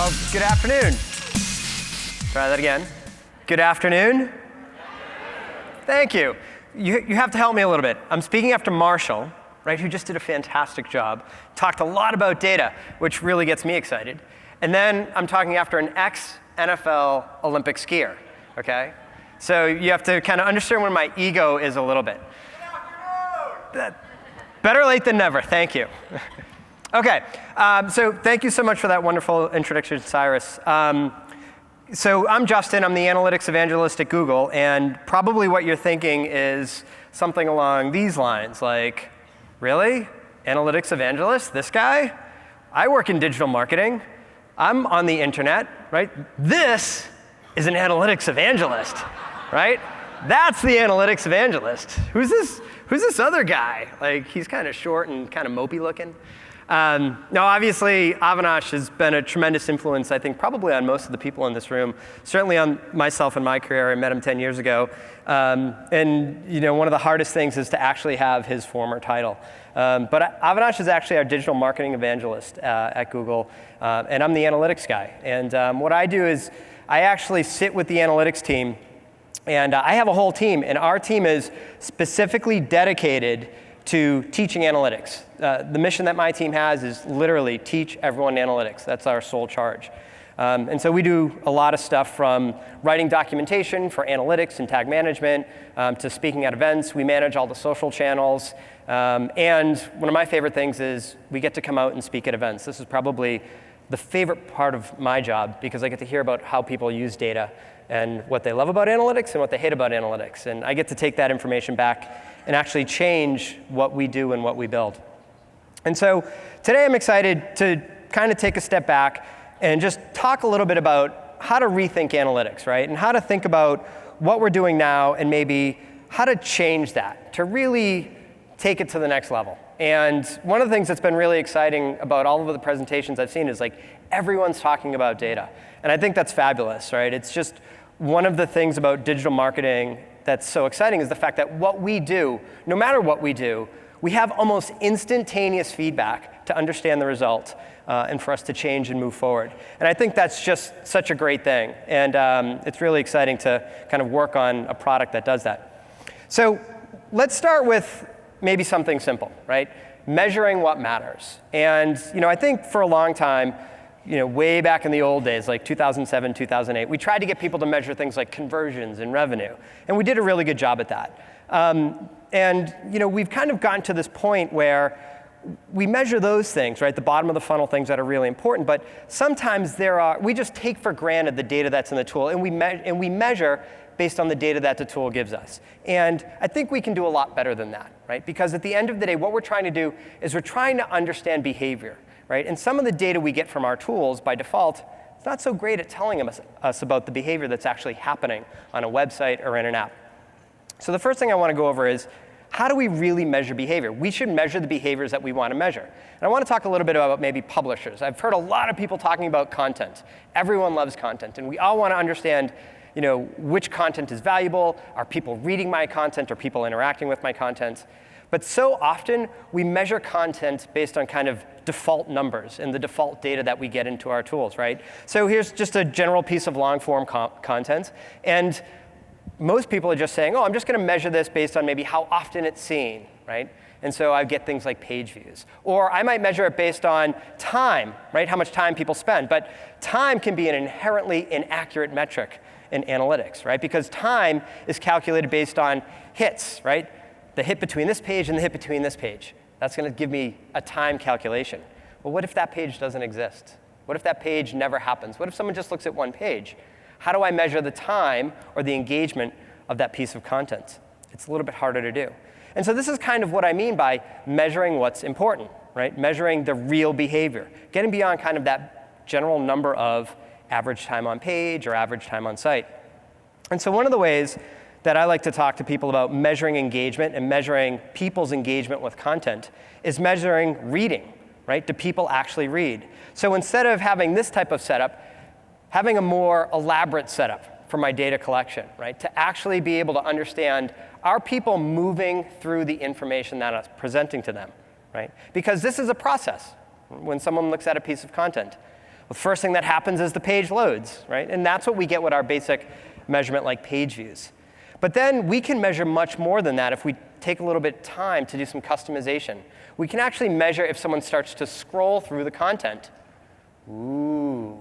Well, good afternoon. Try that again. Good afternoon. Thank you. You have to help me a little bit. I'm speaking after Marshall, right, who just did a fantastic job, talked a lot about data, which really gets me excited. And then I'm talking after an ex-NFL Olympic skier, okay? So you have to kind of understand where my ego is a little bit. Better late than never, thank you. Okay, so thank you so much for that wonderful introduction, Cyrus. So I'm Justin, I'm the Analytics Evangelist at Google, and probably what you're thinking is something along these lines, like, really? Analytics Evangelist, this guy? I work in digital marketing. I'm on the internet, right? This is an Analytics Evangelist, right? That's the Analytics Evangelist. Who's this other guy? Like, he's kind of short and kind of mopey looking. Now, obviously, Avinash has been a tremendous influence, I think, probably on most of the people in this room, certainly on myself and my career. I met him 10 years ago. And you know, one of the hardest things is to actually have his former title. But Avinash is actually our digital marketing evangelist at Google, and I'm the analytics guy. And what I do is I actually sit with the analytics team, and I have a whole team, and our team is specifically dedicated to teaching analytics. The mission that my team has is literally teach everyone analytics. That's our sole charge. And so we do a lot of stuff from writing documentation for analytics and tag management to speaking at events. We manage all the social channels. And one of my favorite things is we get to come out and speak at events. This is probably the favorite part of my job because I get to hear about how people use data and what they love about analytics and what they hate about analytics. And I get to take that information back and actually change what we do and what we build. And so today I'm excited to kind of take a step back and just talk a little bit about how to rethink analytics, right? And how to think about what we're doing now and maybe how to change that to really take it to the next level. And one of the things that's been really exciting about all of the presentations I've seen is like everyone's talking about data. And I think that's fabulous, right? It's just one of the things about digital marketing that's so exciting is the fact that what we do, no matter what we do, we have almost instantaneous feedback to understand the result and for us to change and move forward. And I think that's just such a great thing. And it's really exciting to kind of work on a product that does that. So let's start with maybe something simple, right? Measuring what matters. And you know, I think for a long time, you know, way back in the old days, like 2007, 2008, we tried to get people to measure things like conversions and revenue. And we did a really good job at that. And you know, we've kind of gotten to this point where we measure those things, right? The bottom of the funnel things that are really important. But sometimes we just take for granted the data that's in the tool, and we measure based on the data that the tool gives us. And I think we can do a lot better than that, right? Because at the end of the day, what we're trying to do is we're trying to understand behavior, right? And some of the data we get from our tools by default, it's not so great at telling us about the behavior that's actually happening on a website or in an app. So the first thing I want to go over is, how do we really measure behavior? We should measure the behaviors that we want to measure. And I want to talk a little bit about maybe publishers. I've heard a lot of people talking about content. Everyone loves content, and we all want to understand, you know, which content is valuable. Are people reading my content? Are people interacting with my content? But so often, we measure content based on kind of default numbers and the default data that we get into our tools, right? So here's just a general piece of long-form content. And most people are just saying, oh, I'm just going to measure this based on maybe how often it's seen, right? And so I get things like page views. Or I might measure it based on time, right? How much time people spend. But time can be an inherently inaccurate metric in analytics, right? Because time is calculated based on hits, right? The hit between this page and the hit between this page. That's going to give me a time calculation. Well, what if that page doesn't exist? What if that page never happens? What if someone just looks at one page? How do I measure the time or the engagement of that piece of content? It's a little bit harder to do. And so this is kind of what I mean by measuring what's important, right? Measuring the real behavior, getting beyond kind of that general number of average time on page or average time on site. And so one of the ways that I like to talk to people about measuring engagement and measuring people's engagement with content is measuring reading, right? Do people actually read? So instead of having this type of setup, having a more elaborate setup for my data collection, right? To actually be able to understand, are people moving through the information that I'm presenting to them, right? Because this is a process when someone looks at a piece of content. the first thing that happens is the page loads, right? And that's what we get with our basic measurement like page views. But then we can measure much more than that if we take a little bit of time to do some customization. We can actually measure if someone starts to scroll through the content. Ooh,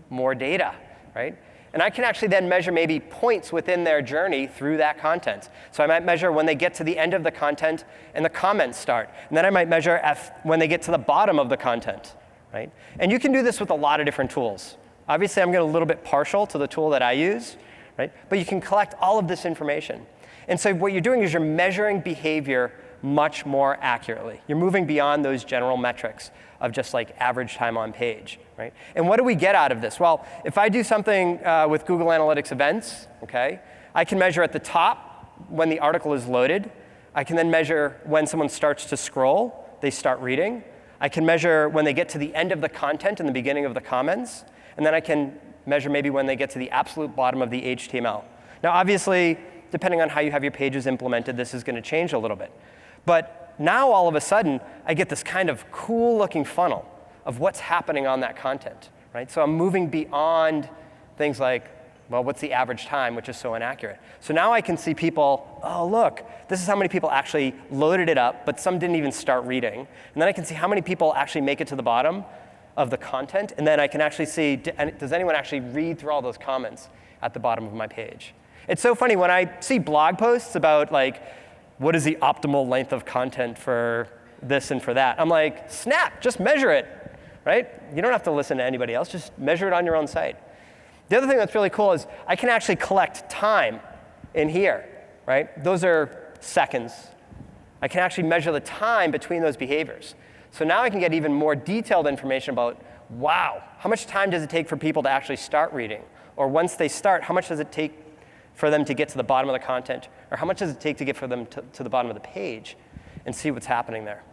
more data, right? And I can actually then measure maybe points within their journey through that content. So I might measure when they get to the end of the content and the comments start. And then I might measure when they get to the bottom of the content, right? And you can do this with a lot of different tools. Obviously, I'm getting a little bit partial to the tool that I use, right? But you can collect all of this information. And so what you're doing is you're measuring behavior much more accurately. You're moving beyond those general metrics of just like average time on page, right? And what do we get out of this? Well, if I do something with Google Analytics events, okay, I can measure at the top when the article is loaded. I can then measure when someone starts to scroll, they start reading. I can measure when they get to the end of the content and the beginning of the comments. And then I can measure maybe when they get to the absolute bottom of the HTML. Now, obviously, depending on how you have your pages implemented, this is going to change a little bit. But now, all of a sudden, I get this kind of cool-looking funnel of what's happening on that content, right? So I'm moving beyond things like, well, what's the average time, which is so inaccurate. So now I can see people, oh, look, this is how many people actually loaded it up, but some didn't even start reading. And then I can see how many people actually make it to the bottom of the content. And then I can actually see, does anyone actually read through all those comments at the bottom of my page? It's so funny when I see blog posts about, like, what is the optimal length of content for this and for that? I'm like, snap, just measure it, right? You don't have to listen to anybody else. Just measure it on your own site. The other thing that's really cool is I can actually collect time in here, right? Those are seconds. I can actually measure the time between those behaviors. So now I can get even more detailed information about, wow, how much time does it take for people to actually start reading? Or once they start, how much does it take for them to get to the bottom of the content? Or how much does it take to get for them to the bottom of the page and see what's happening there?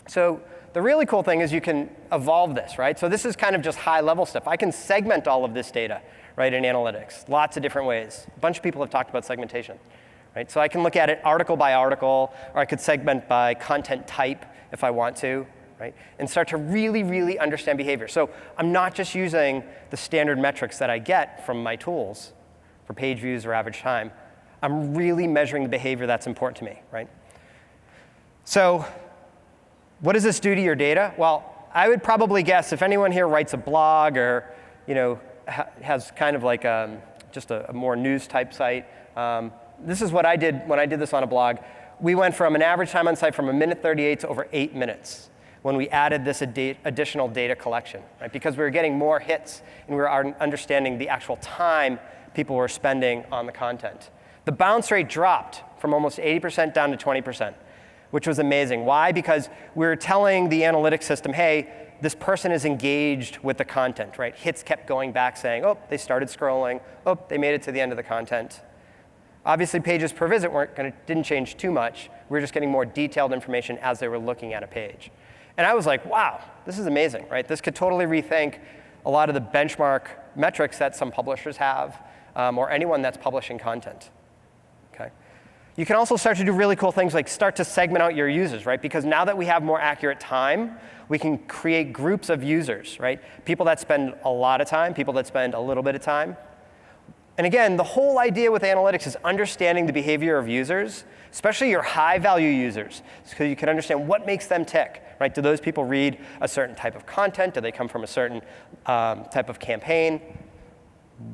So the really cool thing is you can evolve this, right? So this is kind of just high-level stuff. I can segment all of this data, right, in analytics, lots of different ways. A bunch of people have talked about segmentation, right? So I can look at it article by article, or I could segment by content type if I want to, right? And start to really, really understand behavior. So I'm not just using the standard metrics that I get from my tools for page views or average time. I'm really measuring the behavior that's important to me, right? So what does this do to your data? Well, I would probably guess if anyone here writes a blog or has kind of like just a more news type site, this is what I did when I did this on a blog. We went from an average time on site from 1:38 to over 8 minutes when we added this additional data collection, right? Because we were getting more hits and we were understanding the actual time people were spending on the content. The bounce rate dropped from almost 80% down to 20%, which was amazing. Why? Because we were telling the analytics system, hey, this person is engaged with the content, right? Hits kept going back saying, oh, they started scrolling. Oh, they made it to the end of the content. Obviously, pages per visit didn't change too much. We were just getting more detailed information as they were looking at a page. And I was like, wow, this is amazing, right? This could totally rethink a lot of the benchmark metrics that some publishers have, or anyone that's publishing content. Okay. You can also start to do really cool things like start to segment out your users, right? Because now that we have more accurate time, we can create groups of users, right? People that spend a lot of time, people that spend a little bit of time. And again, the whole idea with analytics is understanding the behavior of users, especially your high-value users, so you can understand what makes them tick, right? Do those people read a certain type of content? Do they come from a certain type of campaign?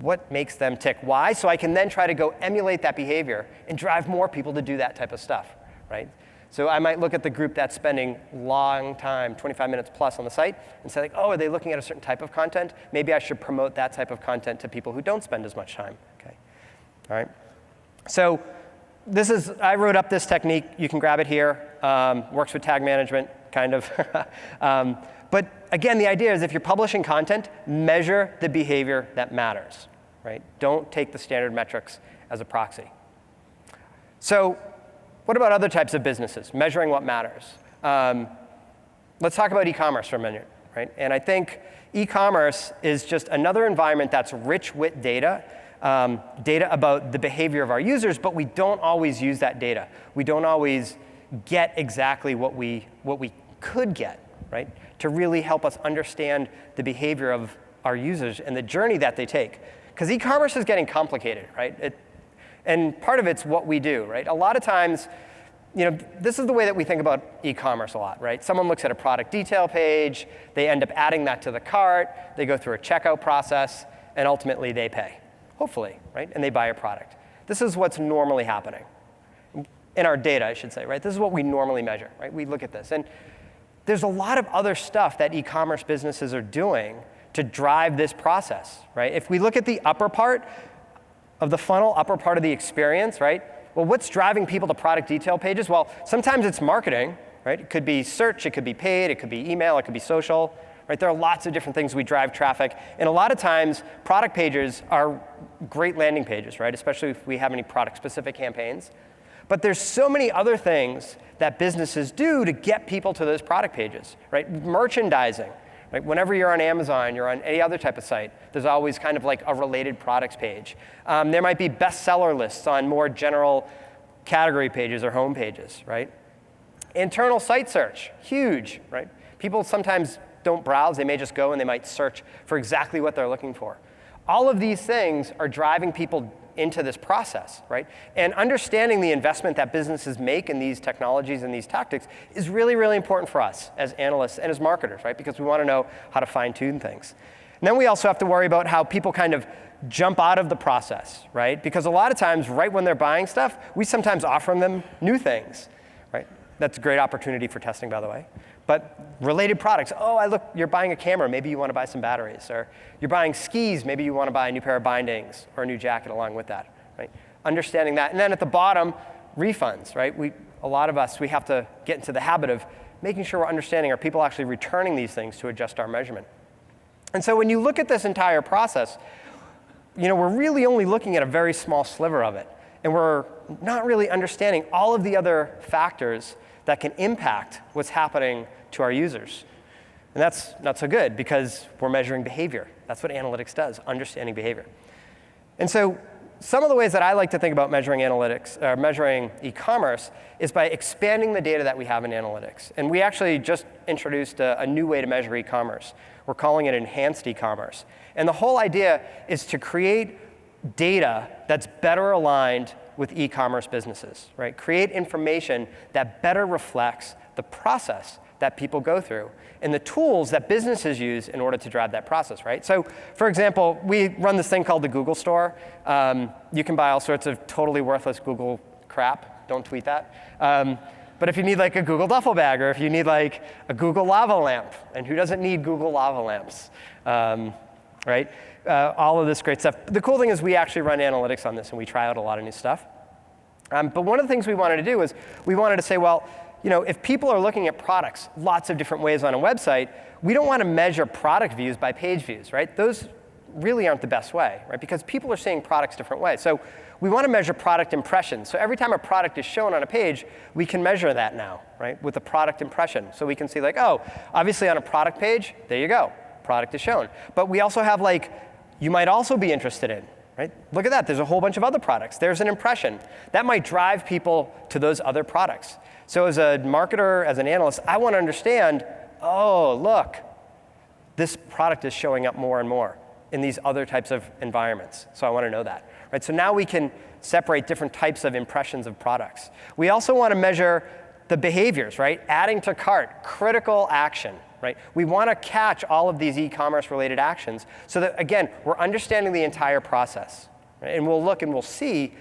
What makes them tick? Why? So I can then try to go emulate that behavior and drive more people to do that type of stuff, right? So I might look at the group that's spending long time, 25 minutes plus on the site, and say, like, oh, are they looking at a certain type of content? Maybe I should promote that type of content to people who don't spend as much time. Okay. All right. So I wrote up this technique. You can grab it here. Works with tag management, kind of. But again, the idea is if you're publishing content, measure the behavior that matters, right? Don't take the standard metrics as a proxy. So what about other types of businesses, measuring what matters? Let's talk about e-commerce for a minute, right? And I think e-commerce is just another environment that's rich with data, data about the behavior of our users, but we don't always use that data. We don't always get exactly what we could get, right? To really help us understand the behavior of our users and the journey that they take. Because e-commerce is getting complicated, right? And part of it's what we do, right? A lot of times, this is the way that we think about e-commerce a lot, right? Someone looks at a product detail page, they end up adding that to the cart, they go through a checkout process, and ultimately they pay, hopefully, right? And they buy a product. This is what's normally happening. In our data, I should say, right? This is what we normally measure, right? We look at this. And there's a lot of other stuff that e-commerce businesses are doing to drive this process, right? If we look at the upper part of the funnel, upper part of the experience, right? Well, what's driving people to product detail pages? Well, sometimes it's marketing, right? It could be search, it could be paid, it could be email, it could be social, right? There are lots of different things we drive traffic. And a lot of times, product pages are great landing pages, right? Especially if we have any product-specific campaigns. But there's so many other things that businesses do to get people to those product pages, right? Merchandising, right? Whenever you're on Amazon, you're on any other type of site, there's always kind of like a related products page. There might be bestseller lists on more general category pages or home pages, right? Internal site search, huge, right? People sometimes don't browse, they may just go and they might search for exactly what they're looking for. All of these things are driving people into this process, right? And understanding the investment that businesses make in these technologies and these tactics is really, really important for us as analysts and as marketers, right? Because we want to know how to fine-tune things. And then we also have to worry about how people kind of jump out of the process, right? Because a lot of times, right when they're buying stuff, we sometimes offer them new things, right? That's a great opportunity for testing, by the way. But related products, oh, look, you're buying a camera, maybe you want to buy some batteries. Or you're buying skis, maybe you want to buy a new pair of bindings or a new jacket along with that, right? Understanding that. And then at the bottom, refunds, right? A lot of us, we have to get into the habit of making sure we're understanding, are people actually returning these things to adjust our measurement? And so when you look at this entire process, we're really only looking at a very small sliver of it. And we're not really understanding all of the other factors that can impact what's happening to our users. And that's not so good because we're measuring behavior. That's what analytics does, understanding behavior. And so some of the ways that I like to think about measuring analytics, or measuring e-commerce, is by expanding the data that we have in analytics. And we actually just introduced a new way to measure e-commerce. We're calling it enhanced e-commerce. And the whole idea is to create data that's better aligned with e-commerce businesses, right? Create information that better reflects the process that people go through and the tools that businesses use in order to drive that process, right? So, for example, we run this thing called the Google Store. You can buy all sorts of totally worthless Google crap. Don't tweet that. But if you need like a Google duffel bag, or if you need like a Google lava lamp, and who doesn't need Google lava lamps, right? All of this great stuff. The cool thing is we actually run analytics on this, and we try out a lot of new stuff. But one of the things we wanted to do is we wanted to say, well, if people are looking at products lots of different ways on a website, we don't want to measure product views by page views, right? Those really aren't the best way, right? Because people are seeing products different ways. So we want to measure product impressions. So every time a product is shown on a page, we can measure that now, right, with a product impression. So we can see like, oh, obviously on a product page, there you go, product is shown. But we also have like, you might also be interested in, right? Look at that, there's a whole bunch of other products. There's an impression. That might drive people to those other products. So as a marketer, as an analyst, I want to understand, oh, look, this product is showing up more and more in these other types of environments. So I want to know that, right? So now we can separate different types of impressions of products. We also want to measure the behaviors, right? Adding to cart, critical action, right? We want to catch all of these e-commerce related actions so that, again, we're understanding the entire process. Right? And we'll look and we'll see,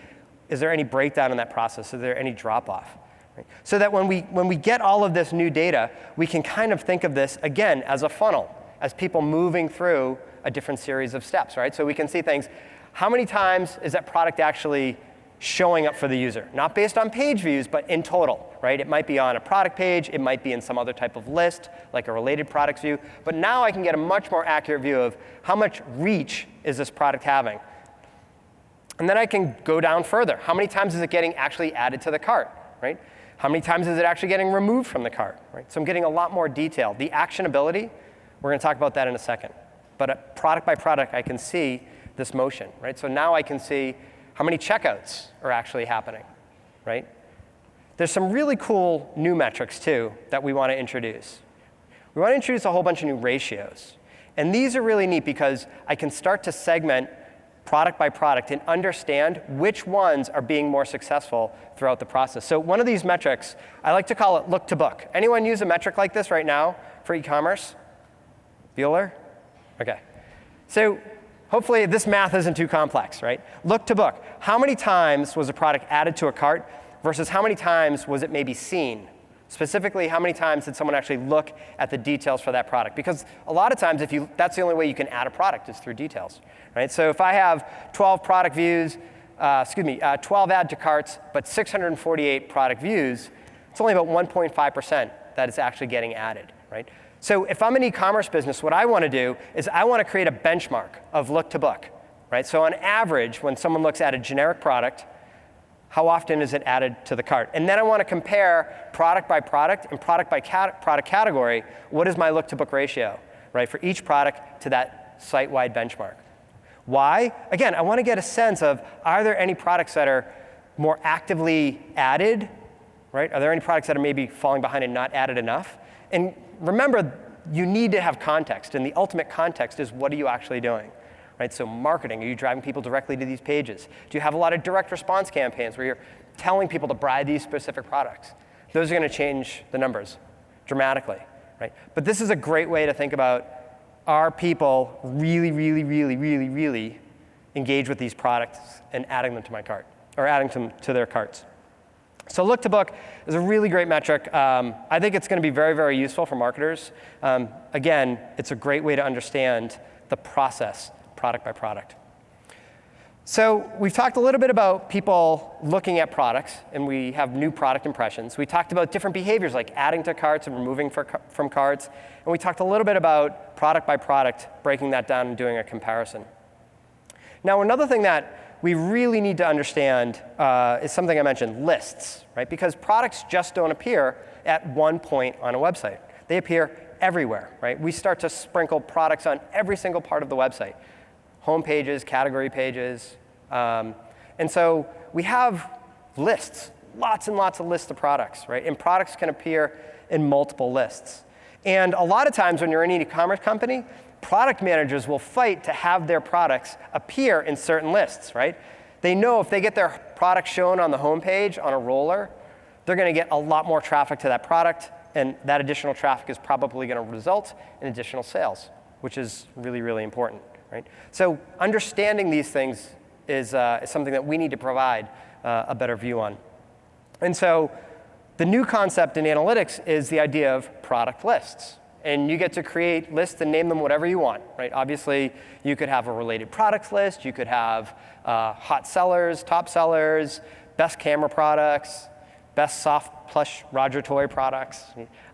is there any breakdown in that process? Is there any drop off? Right? So that when we get all of this new data, we can kind of think of this, again, as a funnel, as people moving through a different series of steps, right? So we can see things, how many times is that product actually showing up for the user? Not based on page views, but in total, right? It might be on a product page, it might be in some other type of list, like a related products view. But now I can get a much more accurate view of how much reach is this product having. And then I can go down further. How many times is it getting actually added to the cart, right? How many times is it actually getting removed from the cart, right? So I'm getting a lot more detail. The actionability, we're going to talk about that in a second. But product by product, I can see this motion, right? So now I can see how many checkouts are actually happening, right? There's some really cool new metrics, too, that we want to introduce. We want to introduce a whole bunch of new ratios. And these are really neat because I can start to segment product by product and understand which ones are being more successful throughout the process. So one of these metrics, I like to call it look to book. Anyone use a metric like this right now for e-commerce? Bueller? OK. So hopefully this math isn't too complex, right? Look to book. How many times was a product added to a cart versus how many times was it maybe seen? Specifically, how many times did someone actually look at the details for that product? Because a lot of times, that's the only way you can add a product is through details, right? So if I have 12 product views, 12 add to carts, but 648 product views, it's only about 1.5% that is actually getting added, right? So if I'm an e-commerce business, what I want to do is I want to create a benchmark of look to book, right? So on average, when someone looks at a generic product, how often is it added to the cart? And then I want to compare product by product and product by product category. What is my look to book ratio, right, for each product to that site-wide benchmark? Why? Again, I want to get a sense of, are there any products that are more actively added, right? Are there any products that are maybe falling behind and not added enough? And remember, you need to have context. And the ultimate context is, what are you actually doing? Right, so marketing, are you driving people directly to these pages? Do you have a lot of direct response campaigns where you're telling people to buy these specific products? Those are going to change the numbers dramatically, right? But this is a great way to think about, are people really, really, really, really, really engaged with these products and adding them to my cart, or adding them to their carts? So look to book is a really great metric. I think it's going to be very, very useful for marketers. Again, it's a great way to understand the process product by product. So we've talked a little bit about people looking at products, and we have new product impressions. We talked about different behaviors like adding to carts and removing from carts. And we talked a little bit about product by product, breaking that down and doing a comparison. Now, another thing that we really need to understand is something I mentioned, lists, right? Because products just don't appear at one point on a website. They appear everywhere, right? We start to sprinkle products on every single part of the website. Home pages, category pages. And so we have lists, lots and lots of lists of products, right? And products can appear in multiple lists. And a lot of times when you're an e-commerce company, product managers will fight to have their products appear in certain lists, right? They know if they get their product shown on the home page on a roller, they're going to get a lot more traffic to that product, and that additional traffic is probably going to result in additional sales, which is really, really important. Right? So understanding these things is something that we need to provide a better view on. And so the new concept in analytics is the idea of product lists. And you get to create lists and name them whatever you want. Right? Obviously, you could have a related products list. You could have hot sellers, top sellers, best camera products, best soft plush Roger toy products.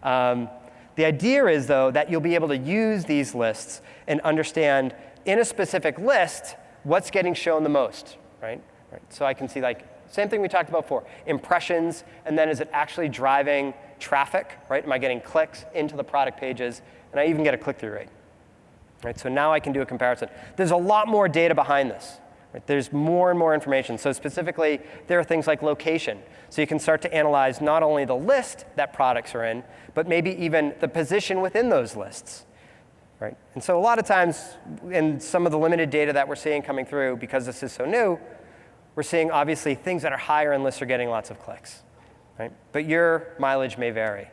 The idea is, though, that you'll be able to use these lists and understand in a specific list what's getting shown the most, right? So I can see, like, same thing we talked about before, impressions, and then is it actually driving traffic, right? Am I getting clicks into the product pages? And I even get a click-through rate, right? So now I can do a comparison. There's a lot more data behind this. Right? There's more and more information. So specifically, there are things like location. So you can start to analyze not only the list that products are in, but maybe even the position within those lists. Right? And so a lot of times, in some of the limited data that we're seeing coming through, because this is so new, we're seeing obviously things that are higher in lists are getting lots of clicks. Right? But your mileage may vary.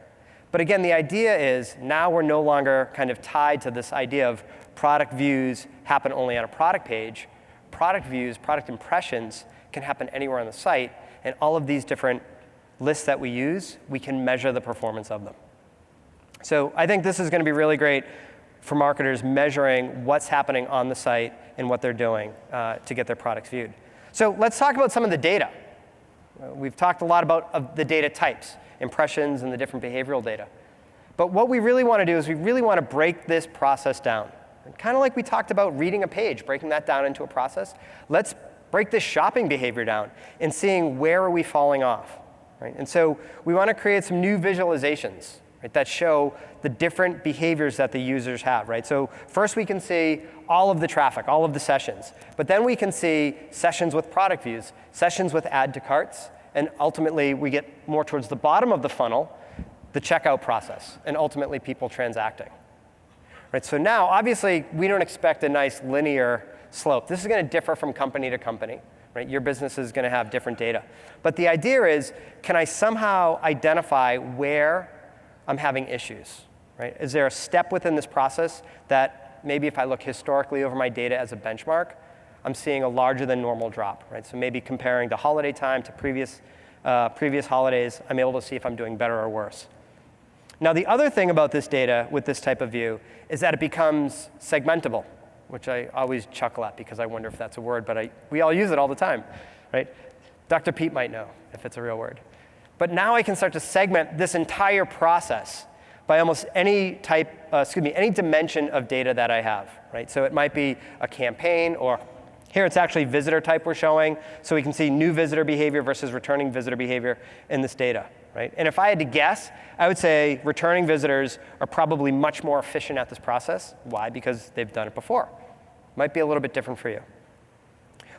But again, the idea is now we're no longer kind of tied to this idea of product views happen only on a product page. Product views, product impressions can happen anywhere on the site. And all of these different lists that we use, we can measure the performance of them. So I think this is going to be really great for marketers measuring what's happening on the site and what they're doing to get their products viewed. So let's talk about some of the data. We've talked a lot about the data types, impressions, and the different behavioral data. But what we really want to do is we really want to break this process down. And kind of like we talked about reading a page, breaking that down into a process, let's break this shopping behavior down and seeing where are we falling off. Right? And so we want to create some new visualizations, right, that show the different behaviors that the users have. Right? So first we can see all of the traffic, all of the sessions. But then we can see sessions with product views, sessions with add to carts, and ultimately we get more towards the bottom of the funnel, the checkout process, and ultimately people transacting. Right, so now, obviously, we don't expect a nice linear slope. This is going to differ from company to company. Right? Your business is going to have different data. But the idea is, can I somehow identify where I'm having issues? Right? Is there a step within this process that maybe if I look historically over my data as a benchmark, I'm seeing a larger than normal drop? Right? So maybe comparing the holiday time to previous holidays, I'm able to see if I'm doing better or worse. Now, the other thing about this data with this type of view is that it becomes segmentable, which I always chuckle at because I wonder if that's a word, but we all use it all the time, right? Dr. Pete might know if it's a real word. But now I can start to segment this entire process by almost any any dimension of data that I have, right? So it might be a campaign, or here it's actually visitor type we're showing, so we can see new visitor behavior versus returning visitor behavior in this data. Right? And if I had to guess, I would say returning visitors are probably much more efficient at this process. Why? Because they've done it before. Might be a little bit different for you.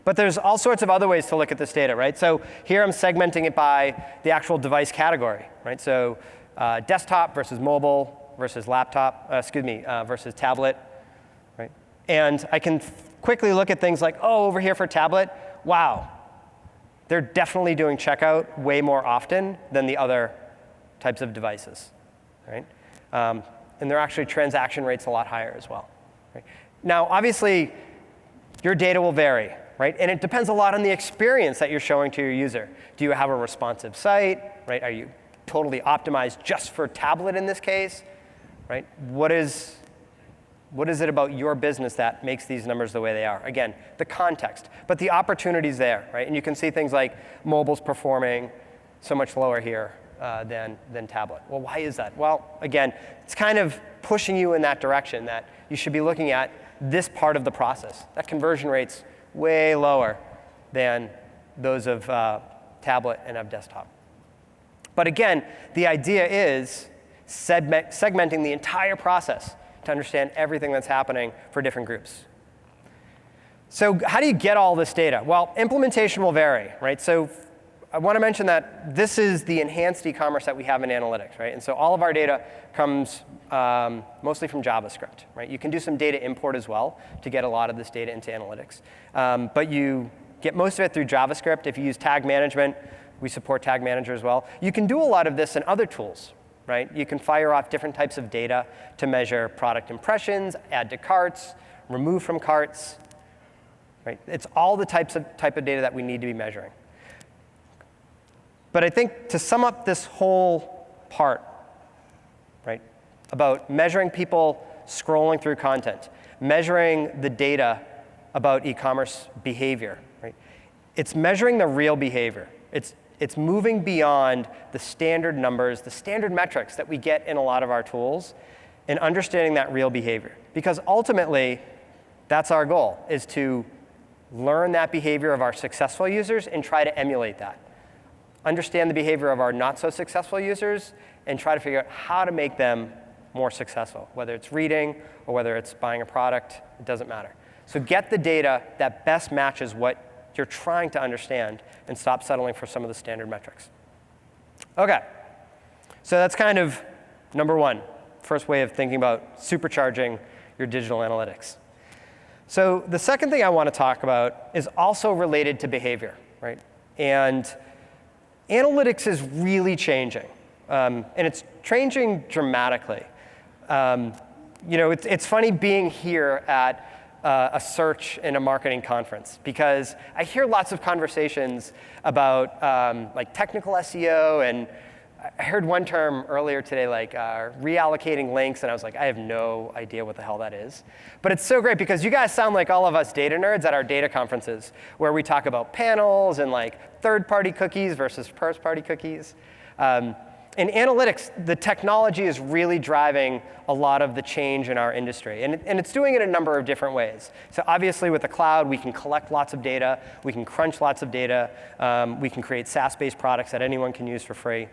But there's all sorts of other ways to look at this data, right? So here I'm segmenting it by the actual device category, right? So desktop versus mobile versus laptop, versus tablet, right? And I can quickly look at things like, oh, over here for tablet, wow. They're definitely doing checkout way more often than the other types of devices, right? And their actually transaction rates a lot higher as well. Right? Now, obviously, your data will vary, right? And it depends a lot on the experience that you're showing to your user. Do you have a responsive site, right? Are you totally optimized just for tablet in this case, right? What is it about your business that makes these numbers the way they are? Again, the context, but the opportunity's there, right? And you can see things like mobile's performing so much lower here than tablet. Well, why is that? Well, again, it's kind of pushing you in that direction that you should be looking at this part of the process. That conversion rate's way lower than those of tablet and of desktop. But again, the idea is segmenting the entire process to understand everything that's happening for different groups. So how do you get all this data? Well, implementation will vary, right? So I want to mention that this is the enhanced e-commerce that we have in analytics, right? And so all of our data comes mostly from JavaScript, right? You can do some data import as well to get a lot of this data into analytics. But you get most of it through JavaScript. If you use tag management, we support Tag Manager as well. You can do a lot of this in other tools, right? You can fire off different types of data to measure product impressions, add to carts, remove from carts, right? It's all the type of data that we need to be measuring. But I think to sum up this whole part, right, about measuring people scrolling through content, measuring the data about e-commerce behavior, right? It's measuring the real behavior. It's moving beyond the standard numbers, the standard metrics that we get in a lot of our tools, and understanding that real behavior. Because ultimately, that's our goal, is to learn that behavior of our successful users and try to emulate that. Understand the behavior of our not so successful users and try to figure out how to make them more successful, whether it's reading or whether it's buying a product, it doesn't matter. So get the data that best matches what you're trying to understand and stop settling for some of the standard metrics. Okay, so that's kind of number one, first way of thinking about supercharging your digital analytics. So the second thing I want to talk about is also related to behavior, right? And analytics is really changing, and it's changing dramatically. It's funny being here at a search and a marketing conference because I hear lots of conversations about like technical SEO, and I heard one term earlier today, like reallocating links, and I was like, I have no idea what the hell that is. But it's so great because you guys sound like all of us data nerds at our data conferences where we talk about panels and like third-party cookies versus first-party cookies. In analytics, the technology is really driving a lot of the change in our industry. And it's doing it in a number of different ways. So obviously with the cloud, we can collect lots of data. We can crunch lots of data. We can create SaaS-based products that anyone can use for free.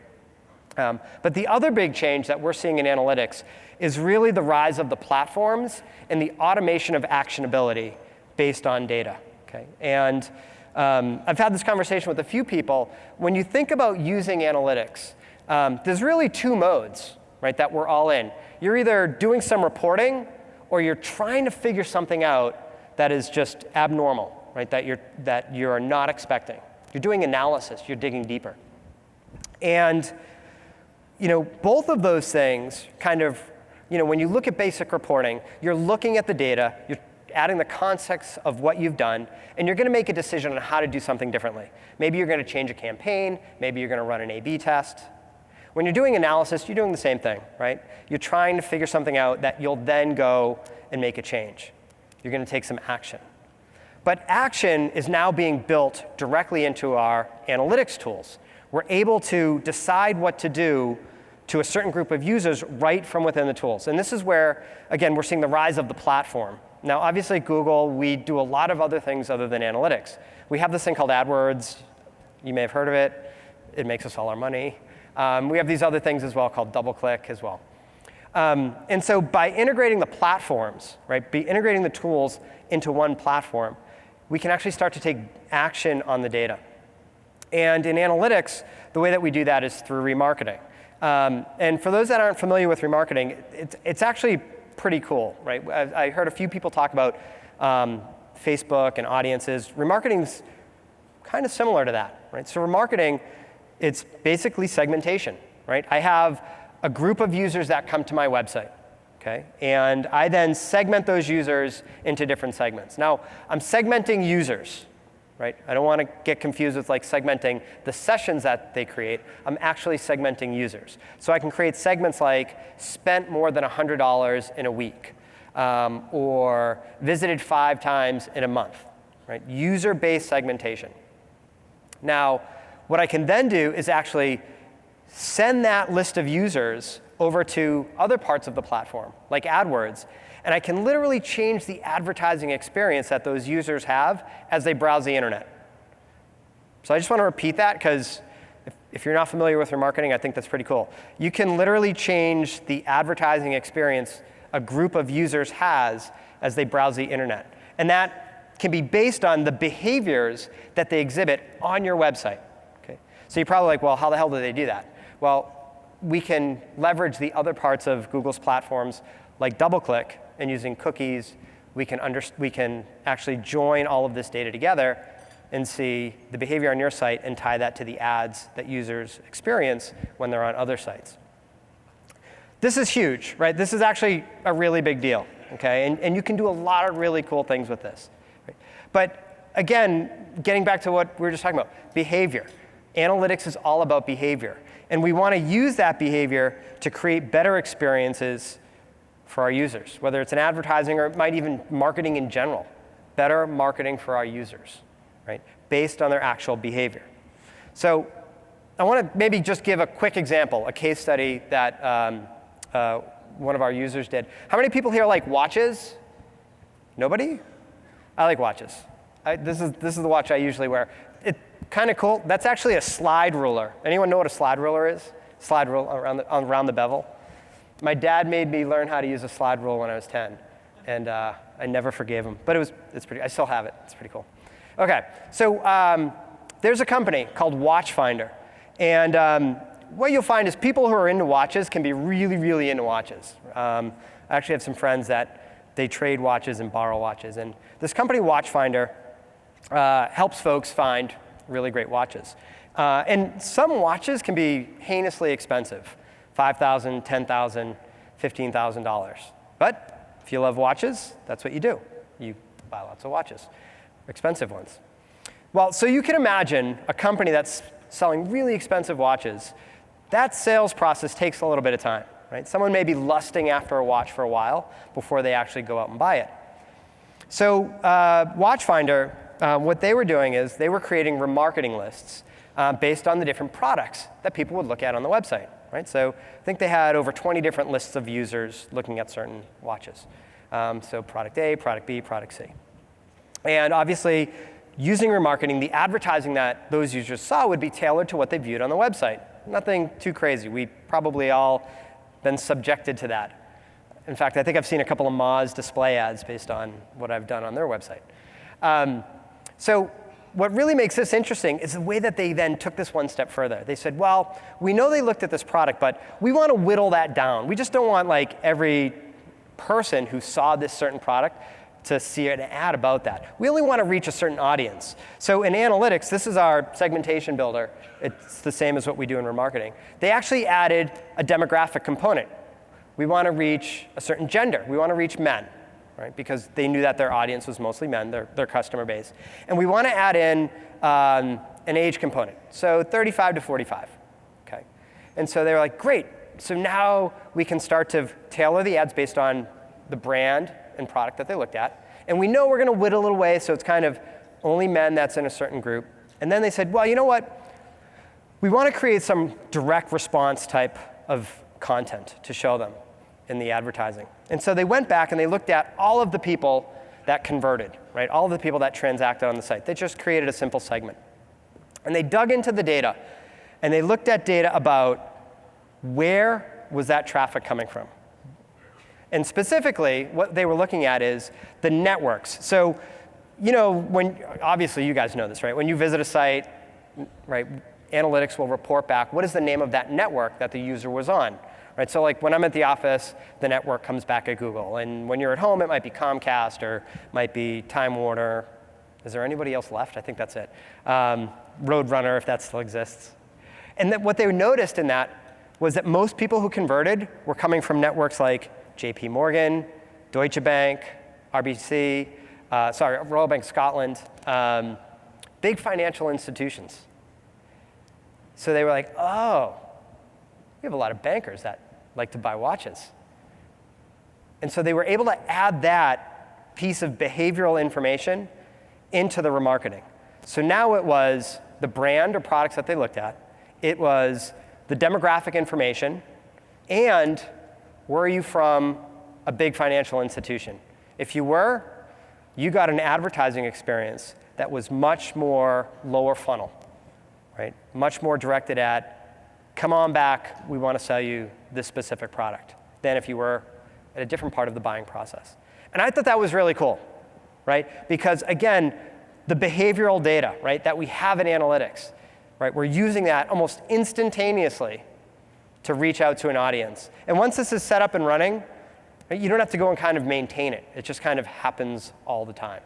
But the other big change that we're seeing in analytics is really the rise of the platforms and the automation of actionability based on data. Okay? And I've had this conversation with a few people. When you think about using analytics, there's really two modes, right, that we're all in. You're either doing some reporting, or you're trying to figure something out that is just abnormal, right, that you're not expecting. You're doing analysis. You're digging deeper. And both of those things kind of, when you look at basic reporting, you're looking at the data, you're adding the context of what you've done, and you're going to make a decision on how to do something differently. Maybe you're going to change a campaign. Maybe you're going to run an A/B test. When you're doing analysis, you're doing the same thing, right? You're trying to figure something out that you'll then go and make a change. You're going to take some action. But action is now being built directly into our analytics tools. We're able to decide what to do to a certain group of users right from within the tools. And this is where, again, we're seeing the rise of the platform. Now, obviously, at Google, we do a lot of other things other than analytics. We have this thing called AdWords. You may have heard of it. It makes us all our money. We have these other things as well called DoubleClick as well. And so by integrating the platforms, right, by integrating the tools into one platform, we can actually start to take action on the data. And in analytics, the way that we do that is through remarketing. And for those that aren't familiar with remarketing, it's actually pretty cool, right? I heard a few people talk about Facebook and audiences. Remarketing's kind of similar to that, right? So remarketing, it's basically segmentation, right? I have a group of users that come to my website, okay? And I then segment those users into different segments. Now, I'm segmenting users, right? I don't want to get confused with like segmenting the sessions that they create. I'm actually segmenting users. So I can create segments like spent more than $100 in a week, or visited 5 times in a month, right? User-based segmentation. Now, what I can then do is actually send that list of users over to other parts of the platform, like AdWords, and I can literally change the advertising experience that those users have as they browse the internet. So I just want to repeat that, because if you're not familiar with remarketing, I think that's pretty cool. You can literally change the advertising experience a group of users has as they browse the internet. And that can be based on the behaviors that they exhibit on your website. Okay? So you're probably like, well, how the hell do they do that? Well, we can leverage the other parts of Google's platforms, like DoubleClick, and using cookies, we can actually join all of this data together and see the behavior on your site and tie that to the ads that users experience when they're on other sites. This is huge, right? This is actually a really big deal, okay? And you can do a lot of really cool things with this. Right? But again, getting back to what we were just talking about, behavior. Analytics is all about behavior. And we want to use that behavior to create better experiences for our users, whether it's in advertising or it might even marketing in general. Better marketing for our users, right? Based on their actual behavior. So I want to maybe just give a quick example, a case study that one of our users did. How many people here like watches? Nobody? I like watches. This is the watch I usually wear. It's kind of cool. That's actually a slide ruler. Anyone know what a slide ruler is? Slide rule around the bevel. My dad made me learn how to use a slide rule when I was 10, and I never forgave him. But it's pretty. I still have it. It's pretty cool. Okay, so there's a company called Watchfinder, and what you'll find is people who are into watches can be really, really into watches. I actually have some friends that they trade watches and borrow watches, and this company Watchfinder helps folks find really great watches. And some watches can be heinously expensive. $5,000, $10,000, $15,000. But if you love watches, that's what you do. You buy lots of watches, expensive ones. Well, so you can imagine a company that's selling really expensive watches. That sales process takes a little bit of time, right? Someone may be lusting after a watch for a while before they actually go out and buy it. So Watchfinder, what they were doing is they were creating remarketing lists based on the different products that people would look at on the website. Right? So I think they had over 20 different lists of users looking at certain watches. So product A, product B, product C. And obviously, using remarketing, the advertising that those users saw would be tailored to what they viewed on the website. Nothing too crazy. We've probably all been subjected to that. In fact, I think I've seen a couple of Moz display ads based on what I've done on their website. So what really makes this interesting is the way that they then took this one step further. They said, well, we know they looked at this product, but we want to whittle that down. We just don't want like every person who saw this certain product to see an ad about that. We only want to reach a certain audience. So in analytics, this is our segmentation builder. It's the same as what we do in remarketing. They actually added a demographic component. We want to reach a certain gender. We want to reach men, right? Because they knew that their audience was mostly men, their customer base. And we want to add in an age component, so 35 to 45, okay? And so they were like, great. So now we can start to tailor the ads based on the brand and product that they looked at. And we know we're going to whittle it away, so it's kind of only men that's in a certain group. And then they said, well, you know what? We want to create some direct response type of content to show them in the advertising. And so they went back and they looked at all of the people that converted, right? All of the people that transacted on the site. They just created a simple segment. And they dug into the data, and they looked at data about where was that traffic coming from. And specifically, what they were looking at is the networks. So, you know, obviously you guys know this, right? When you visit a site, right, analytics will report back what is the name of that network that the user was on. Right, so like when I'm at the office, the network comes back at Google. And when you're at home, it might be Comcast or might be Time Warner. Is there anybody else left? I think that's it. Roadrunner, if that still exists. And that what they noticed in that was that most people who converted were coming from networks like JP Morgan, Deutsche Bank, RBC, Royal Bank of Scotland, big financial institutions. So they were like, oh, we have a lot of bankers that like to buy watches. And so they were able to add that piece of behavioral information into the remarketing. So now it was the brand or products that they looked at, it was the demographic information, and were you from a big financial institution? If you were, you got an advertising experience that was much more lower funnel, right? Much more directed at, come on back, we want to sell you this specific product, than if you were at a different part of the buying process. And I thought that was really cool, right? Because again, the behavioral data, right, that we have in analytics, right, we're using that almost instantaneously to reach out to an audience. And once this is set up and running, right, you don't have to go and kind of maintain it. It just kind of happens all the time.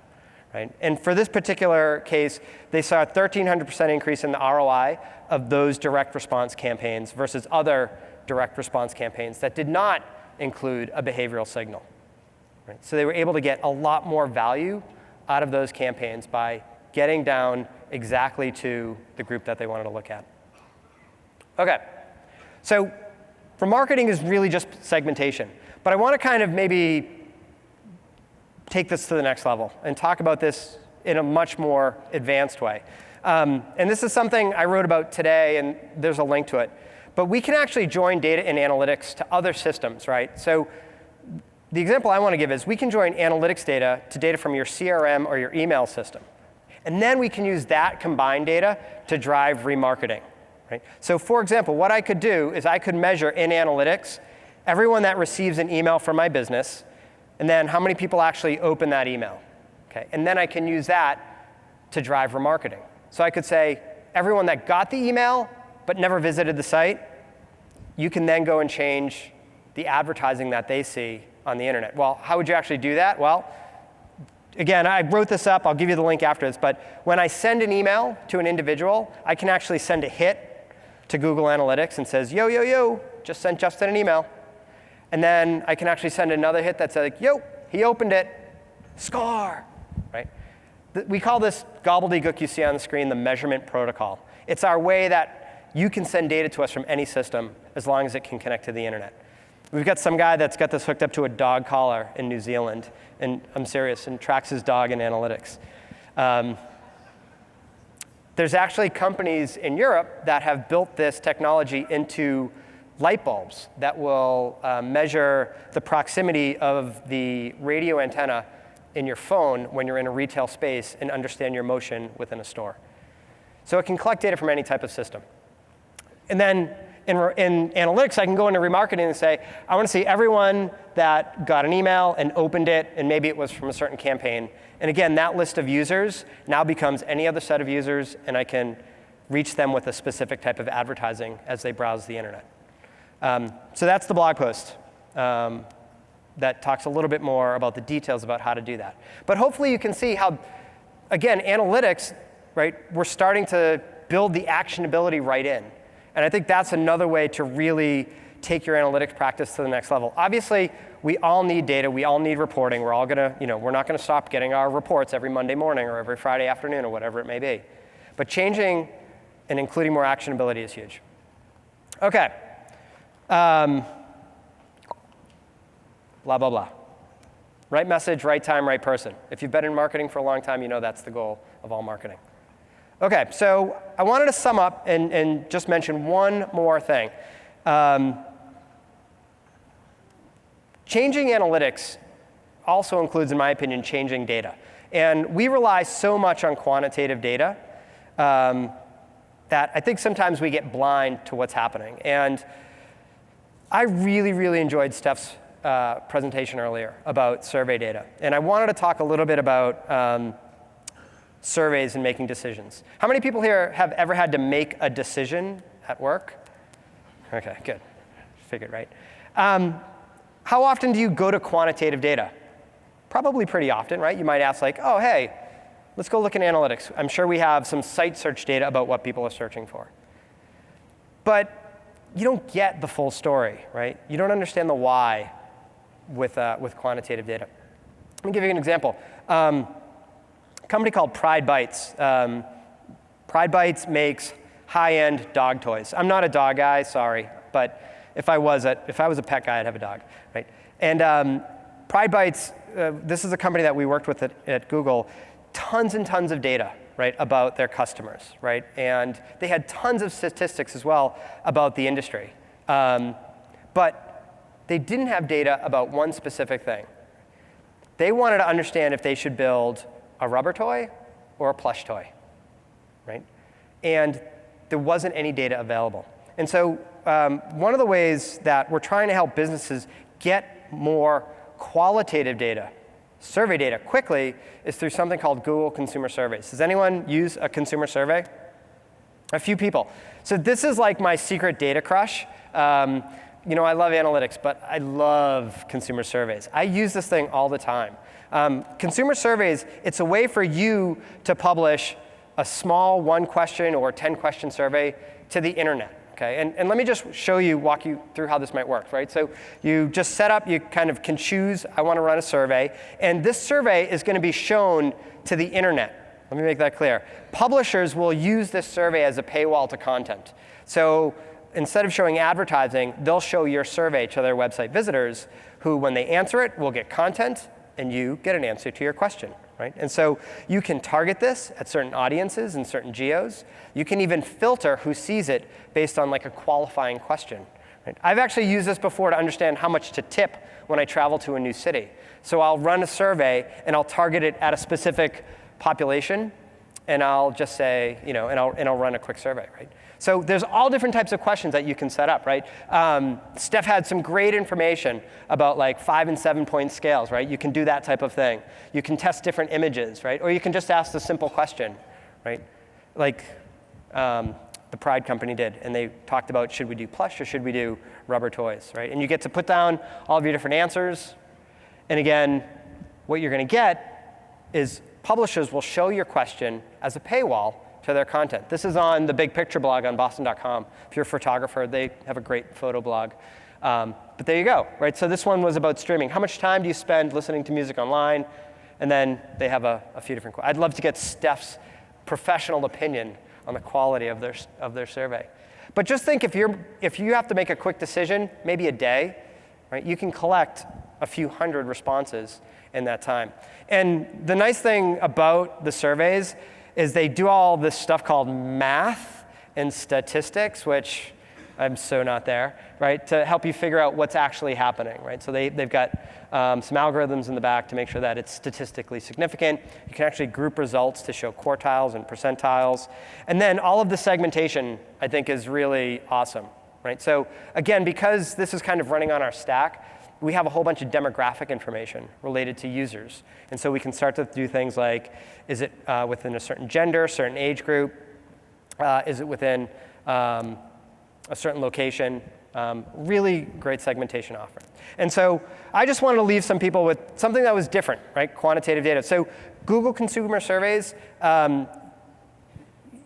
Right? And for this particular case, they saw a 1,300% increase in the ROI of those direct response campaigns versus other direct response campaigns that did not include a behavioral signal. Right? So they were able to get a lot more value out of those campaigns by getting down exactly to the group that they wanted to look at. OK, so remarketing is really just segmentation. But I want to kind of maybe take this to the next level and talk about this in a much more advanced way. And this is something I wrote about today, and there's a link to it. But we can actually join data and analytics to other systems, right? So the example I want to give is we can join analytics data to data from your CRM or your email system. And then we can use that combined data to drive remarketing, right? So for example, what I could do is I could measure in analytics everyone that receives an email from my business, and then how many people actually open that email. Okay? And then I can use that to drive remarketing. So I could say, everyone that got the email but never visited the site, you can then go and change the advertising that they see on the internet. Well, how would you actually do that? Well, again, I wrote this up. I'll give you the link after this. But when I send an email to an individual, I can actually send a hit to Google Analytics and says, yo, yo, yo, just sent Justin an email. And then I can actually send another hit that's like, yo, he opened it, score, right? We call this gobbledygook you see on the screen the measurement protocol. It's our way that you can send data to us from any system as long as it can connect to the internet. We've got some guy that's got this hooked up to a dog collar in New Zealand, and I'm serious, and tracks his dog in analytics. There's actually companies in Europe that have built this technology into light bulbs that will measure the proximity of the radio antenna in your phone when you're in a retail space and understand your motion within a store. So it can collect data from any type of system. And then in analytics, I can go into remarketing and say, I want to see everyone that got an email and opened it, and maybe it was from a certain campaign. And again, that list of users now becomes any other set of users, and I can reach them with a specific type of advertising as they browse the internet. So that's the blog post that talks a little bit more about the details about how to do that. But hopefully you can see how, again, analytics, right, we're starting to build the actionability right in. And I think that's another way to really take your analytics practice to the next level. Obviously, we all need data. We all need reporting. We're all going to, we're not going to stop getting our reports every Monday morning or every Friday afternoon or whatever it may be. But changing and including more actionability is huge. OK. Blah, blah, blah. Right message, right time, right person. If you've been in marketing for a long time, you know that's the goal of all marketing. OK, so I wanted to sum up and just mention one more thing. Changing analytics also includes, in my opinion, changing data. And we rely so much on quantitative data that I think sometimes we get blind to what's happening. And I really, really enjoyed Steph's presentation earlier about survey data. And I wanted to talk a little bit about surveys and making decisions. How many people here have ever had to make a decision at work? OK, good. Figured, right? How often do you go to quantitative data? Probably pretty often, right? You might ask, like, oh, hey, let's go look at analytics. I'm sure we have some site search data about what people are searching for. But you don't get the full story, right? You don't understand the why with quantitative data. Let me give you an example. A company called Pride Bites. Pride Bites makes high-end dog toys. I'm not a dog guy, sorry, but if I was a pet guy, I'd have a dog, right? And Pride Bites, this is a company that we worked with at Google, tons and tons of data, right, about their customers, right? And they had tons of statistics as well about the industry. But they didn't have data about one specific thing. They wanted to understand if they should build a rubber toy or a plush toy, right? And there wasn't any data available. And so one of the ways that we're trying to help businesses get more qualitative data, survey data, quickly is through something called Google Consumer Surveys. Does anyone use a consumer survey? A few people. So this is like my secret data crush. I love analytics, but I love consumer surveys. I use this thing all the time. Consumer surveys, it's a way for you to publish a small 1-question or 10-question survey to the internet. Okay? And let me just walk you through how this might work, right? So you just set up, you kind of can choose, I want to run a survey. And this survey is going to be shown to the internet. Let me make that clear. Publishers will use this survey as a paywall to content. So instead of showing advertising, they'll show your survey to their website visitors who, when they answer it, will get content, and you get an answer to your question. Right? And so you can target this at certain audiences and certain geos. You can even filter who sees it based on like a qualifying question. Right? I've actually used this before to understand how much to tip when I travel to a new city. So I'll run a survey, and I'll target it at a specific population, and I'll just say, and I'll run a quick survey. Right? So there's all different types of questions that you can set up, right? Steph had some great information about like 5- and 7-point scales, right? You can do that type of thing. You can test different images, right? Or you can just ask the simple question, right? Like the Pride company did, and they talked about, should we do plush or should we do rubber toys, right? And you get to put down all of your different answers. And again, what you're going to get is publishers will show your question as a paywall to their content. This is on the Big Picture blog on Boston.com. If you're a photographer, they have a great photo blog. But there you go, right? So this one was about streaming. How much time do you spend listening to music online? And then they have a few different. I'd love to get Steph's professional opinion on the quality of their survey. But just think, if you have to make a quick decision, maybe a day, right? You can collect a few hundred responses in that time. And the nice thing about the surveys is they do all this stuff called math and statistics, which I'm so not there, right, to help you figure out what's actually happening, right? So they've got some algorithms in the back to make sure that it's statistically significant. You can actually group results to show quartiles and percentiles. And then all of the segmentation, I think, is really awesome, right? So again, because this is kind of running on our stack, we have a whole bunch of demographic information related to users. And so we can start to do things like, is it within a certain gender, certain age group? Is it within a certain location? Really great segmentation offering. And so I just wanted to leave some people with something that was different, right? Quantitative data. So Google consumer surveys,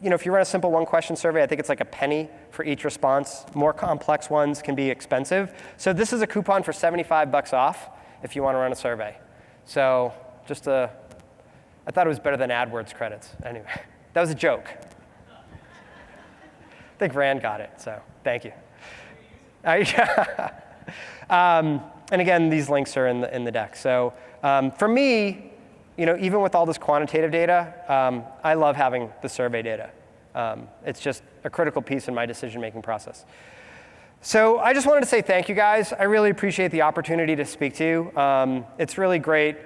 if you run a simple one-question survey, I think it's like a penny for each response. More complex ones can be expensive. So this is a coupon for $75 off if you want to run a survey. So I thought it was better than AdWords credits. Anyway, that was a joke. I think Rand got it, so thank you. And again, these links are in the deck. So for me, even with all this quantitative data, I love having the survey data. It's just a critical piece in my decision-making process. So I just wanted to say thank you, guys. I really appreciate the opportunity to speak to you. It's really great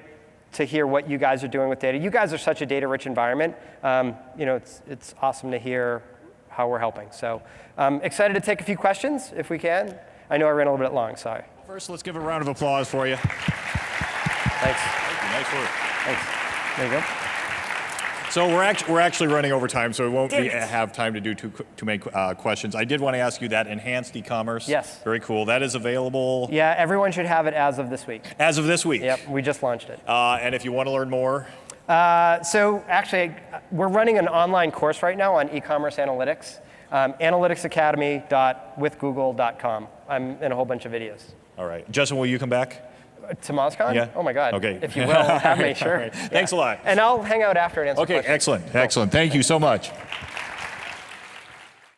to hear what you guys are doing with data. You guys are such a data-rich environment. It's awesome to hear how we're helping. So I'm excited to take a few questions if we can. I know I ran a little bit long, sorry. First, let's give a round of applause for you. Thanks. Thank you. Nice work. Thanks. There you go. So we're actually running over time, so we won't have time to do too many questions. I did want to ask you that enhanced e-commerce. Yes. Very cool. That is available. Yeah, everyone should have it as of this week. As of this week. Yep, we just launched it. And if you want to learn more. So actually, we're running an online course right now on e-commerce analytics. Analyticsacademy.withgoogle.com. I'm in a whole bunch of videos. All right. Justin, will you come back? To MozCon? Yeah. Oh my God. Okay. If you will, have me, sure. Right. Thanks a lot. And I'll hang out after and answer questions. Okay, excellent. Excellent. Thank you so much.